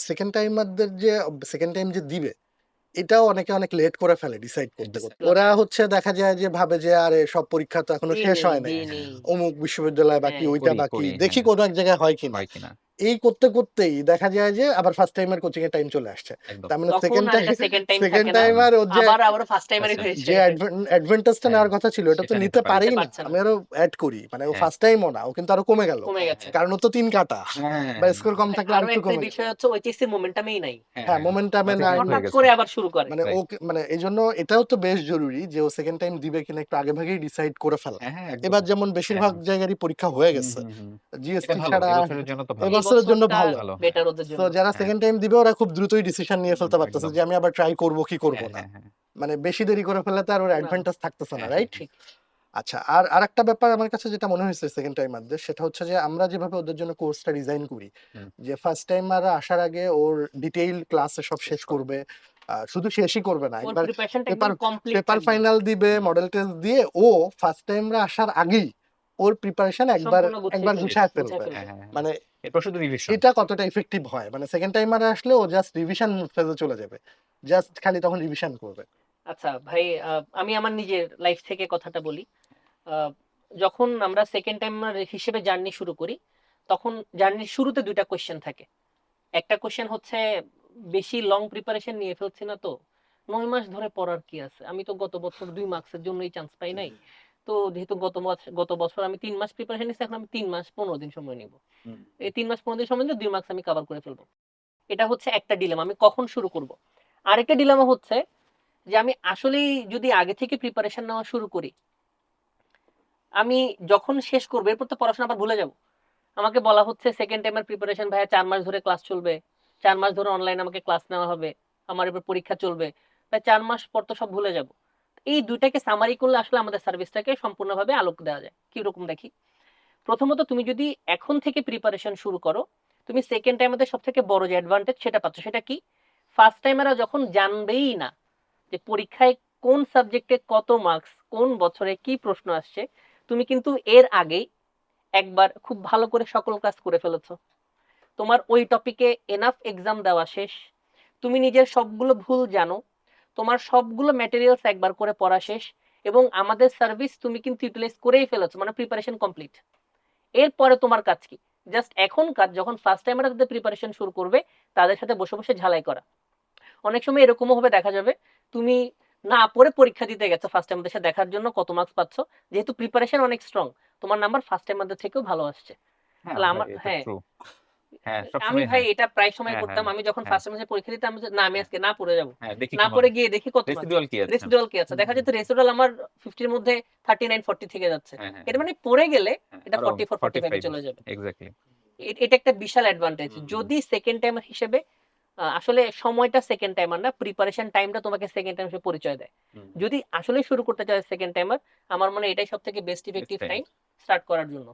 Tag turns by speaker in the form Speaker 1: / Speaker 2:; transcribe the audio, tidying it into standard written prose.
Speaker 1: Second টাইমারদের যে second time যে দিবে এটাও অনেকে অনেক লেট করে ফেলে ডিসাইড করতে করতে।
Speaker 2: Exactly.
Speaker 1: ওরা হচ্ছে দেখা যায় যে ভাবে যে আরে সব পরীক্ষা তো এখনো শেষ হয় নাই,
Speaker 2: দিইনি।
Speaker 1: অমুক বিশ্ববিদ্যালয় বাকি,
Speaker 2: হ্যাঁ।
Speaker 1: ওইটা
Speaker 3: করি,
Speaker 1: বাকি,
Speaker 3: করি,
Speaker 1: দেখি
Speaker 3: হ্যাঁ।
Speaker 1: কোনো এক জায়গায় হয় কিনা।
Speaker 3: হয় কিনা।
Speaker 1: এই করতে করতেই দেখা যায় যে আবার ফার্স্ট টাইমের কোচিং এর টাইম চলে আসছে।
Speaker 3: একদম।
Speaker 1: তার মানে
Speaker 2: তখন
Speaker 1: সেকেন্ড
Speaker 2: আর এটা সেকেন্ড টাইম
Speaker 1: সেকেন্ড
Speaker 2: থাকে না।
Speaker 1: টাইমার ওর যে
Speaker 2: আবার ফার্স্ট টাইমারই
Speaker 3: আচ্ছা।
Speaker 2: হয়েছে।
Speaker 1: যে অ্যাডভান্টেজটা
Speaker 3: হ্যাঁ,
Speaker 1: নেওয়ার কথা ছিল এটা তো
Speaker 3: সেটা
Speaker 1: নিতে পারেই
Speaker 2: নিতে
Speaker 1: না।
Speaker 2: পারছে না।
Speaker 1: আমি আরো এড করি। মানে ও
Speaker 3: হ্যাঁ।
Speaker 1: ফার্স্ট টাইমও না, ও কিন্তু আরো কমে গেল।
Speaker 2: কমে গেছে।
Speaker 1: কারণ ও তো ৩ কাটা
Speaker 3: হ্যাঁ।
Speaker 1: বা স্কোর কম থাকলে
Speaker 2: আরো
Speaker 1: আরেকটু
Speaker 2: একটা
Speaker 1: কমে গেল।
Speaker 2: বিষয় হচ্ছে ওইচএসসি মোমেন্টামেই নাই।
Speaker 1: হ্যাঁ, মোমেন্টামে
Speaker 3: মাঝে
Speaker 1: নাই।
Speaker 3: ক্লিক হয়ে
Speaker 2: হঠাৎ
Speaker 3: গেছে।
Speaker 2: করে আবার শুরু করে।
Speaker 1: মানে
Speaker 3: রাইট।
Speaker 1: ওকে মানে এইজন্য এটাও তো বেশ জরুরি যে ও সেকেন্ড টাইম দিবে কিনা একটু আগেভাগেই ডিসাইড করে ফেলা।
Speaker 3: হ্যাঁ, হ্যাঁ, একদম।
Speaker 1: এবার যেমন বেশিরভাগ
Speaker 3: হ্যাঁ।
Speaker 1: জায়গারই পরীক্ষা হয়ে
Speaker 3: হুম,
Speaker 1: গেছে।
Speaker 3: হুম, হুম। এটা
Speaker 1: জিএসটি
Speaker 3: ভালো।
Speaker 1: ছাড়া
Speaker 3: এবছরের জন্য তো ভালো।
Speaker 1: এবছরের জন্য
Speaker 2: বছরটা
Speaker 1: ভালো।
Speaker 3: ভালো।
Speaker 2: বেটার ওদের
Speaker 1: সো
Speaker 2: জন্য।
Speaker 1: যারা
Speaker 3: হ্যাঁ।
Speaker 1: সেকেন্ড টাইম দিবে ওরা খুব দ্রুতই ডিসিশন নিয়ে ফেলতে পারতেছে
Speaker 3: একদম।
Speaker 1: যে আমি আবার ট্রাই করব কি করব
Speaker 3: হ্যাঁ,
Speaker 1: না।
Speaker 3: হ্যাঁ, হ্যাঁ।
Speaker 1: মানে বেশি দেরি করে ফেলাতে আর ওর
Speaker 2: না।
Speaker 1: অ্যাডভান্টেজ থাকতেছে না,
Speaker 3: হ্যাঁ,
Speaker 1: রাইট?
Speaker 2: ঠিক।
Speaker 1: আচ্ছা, আর আরেকটা ব্যাপার আমার কাছে যেটা মনে হয়েছে সেকেন্ড টাইমারদের সেটা হচ্ছে যে আমরা যেভাবে ওদের জন্য কোর্সটা ডিজাইন করি,
Speaker 3: হুম।
Speaker 1: যে ফার্স্ট টাইমাররা আসার আগে ওর ডিটেইল ক্লাসে সব শেষ করবে। শুধু শেষই করবে না,
Speaker 2: ওর
Speaker 1: একবার
Speaker 2: প্রিপারেশনটা
Speaker 1: পেপার
Speaker 2: একদম কমপ্লিট
Speaker 1: পেপার
Speaker 2: থাকবে।
Speaker 1: ফাইনাল দিবে,
Speaker 3: হুম।
Speaker 1: মডেল টেস্ট দিয়ে ও ফার্স্ট টাইমরা আসার আগেই ওর প্রিপারেশন একবার
Speaker 2: সম্পূর্ণ
Speaker 1: একবার গুছায় ফেলবে।
Speaker 2: ফেলবে।
Speaker 3: হ্যাঁ, হ্যাঁ, হ্যাঁ।
Speaker 1: মানে
Speaker 3: এরপর শুধু রিভিশন।
Speaker 1: এটা কতটা ইফেক্টিভ হয়? মানে সেকেন্ড টাইমাররা আসলে ও জাস্ট রিভিশন ফেজে চলে যাবে। জাস্ট খালি তখন রিভিশন করবে।
Speaker 2: আচ্ছা ভাই, আমি আমার নিজের লাইফ থেকে কথাটা বলি। যখন আমরা সেকেন্ড টাইমার হিসেবে জার্নি শুরু করি, তখন জার্নির শুরুতে ২টা কোয়েশ্চেন থাকে। একটা কোয়েশ্চেন হচ্ছে বেশি লং প্রিপারেশন নিয়ে ফেলছি না তো? ৯ মাস ধরে পড়ার কি আছে? আমি তো গত বছর ২ মার্কসের জন্যই চান্স পাই নাই। তো যেহেতু গত বছর আমি ৩ মাস প্রিপারেশন নিছি, এখন আমি ৩ মাস ১৫ দিন সময় নিব।
Speaker 3: হুম।
Speaker 2: এই ৩ মাস ১৫ দিন সময় নিলে ২ মার্কস আমি কভার করে ফেলবো। এটা হচ্ছে একটা ডিলেমা, আমি কখন শুরু করব। আরেকটা ডিলেমা হচ্ছে যে আমি আসলেই যদি আগে থেকে প্রিপারেশন নেওয়া শুরু করি, আমি যখন শেষ করব এরপর তো পড়াশোনা আবার ভুলে যাব। আমাকে বলা হচ্ছে সেকেন্ড টাইমের প্রিপারেশন ভাইয়া ৪ মাস ধরে ক্লাস চলবে। ৪ মাস ধরে অনলাইনে আমাকে ক্লাস নেওয়া হবে। আমার এবার পরীক্ষা চলবে। তাই ৪ মাস পর তো সব ভুলে যাব। এই ২ টাকে সামারি করলে আসলে আমাদের সার্ভিসটাকে সম্পূর্ণভাবে আলোক দেওয়া যায়। কিরকম দেখি? প্রথমত তুমি যদি এখন থেকে প্রিপারেশন শুরু করো, তুমি সেকেন্ড টাইমের সবথেকে বড় যে অ্যাডভান্টেজ সেটা পাচ্ছ। সেটা কি? ফার্স্ট টাইমেরা যখন জানবেই না যে পরীক্ষায় কোন সাবজেক্টে কত মার্কস, কোন বছরে কি প্রশ্ন আসছে, তুমি কিন্তু এর আগেই একবার খুব ভালো করে সকল ক্লাস করে ফেলেছো। তোমার ওই টপিকে এনাফ এক্সাম দেওয়া শেষ। তুমি নিজের সবগুলো ভুল জানো। তোমার সবগুলো ম্যাটেরিয়ালস একবার করে পড়া শেষ এবং আমাদের সার্ভিস তুমি কিন্তু ইউটিলাইজ করেই ফেলেছো, মানে প্রিপারেশন কমপ্লিট। এরপরে তোমার কাজ কি? জাস্ট এখন কাজ, যখন ফার্স্ট টাইমাররা তাদের প্রিপারেশন শুরু করবে, তাদের সাথে বসে বসে ঝালাই করা। অনেক সময় এরকমও হবে, দেখা যাবে তুমি না পড়ে পরীক্ষা দিতে গেছো ফার্স্ট টাইম দেশে দেখার জন্য কত মার্কস পাচ্ছ। যেহেতু প্রিপারেশন অনেক স্ট্রং, তোমার নাম্বার ফার্স্ট টাইমারদের থেকেও ভালো আসছে।
Speaker 3: হ্যাঁ
Speaker 2: তাহলে
Speaker 3: ভাই,
Speaker 2: আমার
Speaker 3: এটা
Speaker 2: হ্যাঁ,
Speaker 3: ট্রু। হ্যাঁ,
Speaker 2: আমি
Speaker 3: সবসময়
Speaker 2: ভাই
Speaker 3: হ্যাঁ।
Speaker 2: এটা প্রায় সময়
Speaker 3: হ্যাঁ, হ্যাঁ,
Speaker 2: করতাম। আমি যখন
Speaker 3: হ্যাঁ।
Speaker 2: ফার্স্ট সেমেস্টারে পরীক্ষা দিতাম, আমি যে, না আমি আজকে না পড়ে যাব।
Speaker 3: হ্যাঁ, দেখি
Speaker 2: না
Speaker 3: কেমন
Speaker 2: পড়ে গিয়ে দেখি কত মার্কস।
Speaker 3: রেসিডুয়াল কি আছে।
Speaker 2: রেসিডুয়াল কি আছে? দেখা যেত রেসিডুয়াল আমার 50 এর মধ্যে 39 40 থেকে যাচ্ছে।
Speaker 3: হ্যাঁ, হ্যাঁ,
Speaker 2: এটা মানে পড়ে গেলে
Speaker 3: হ্যাঁ।
Speaker 2: এটা
Speaker 3: আরো
Speaker 2: 44 45 এ
Speaker 3: 45
Speaker 2: চলে যাবে।
Speaker 3: এক্সাক্টলি।
Speaker 2: এটা একটা বিশাল অ্যাডভান্টেজ। যদি সেকেন্ড টাইমার হিসেবে আসলে সময়টা সেকেন্ড টাইমার না, প্রিপারেশন টাইমটা তোমাকে সেকেন্ড টাইম হিসেবে পরিচয় দেয়। যদি আসলে শুরু করতে চায় সেকেন্ড টাইমার, আমার মনে হয় এটাই সবথেকে best effective
Speaker 3: time.
Speaker 2: Time start করার জন্য।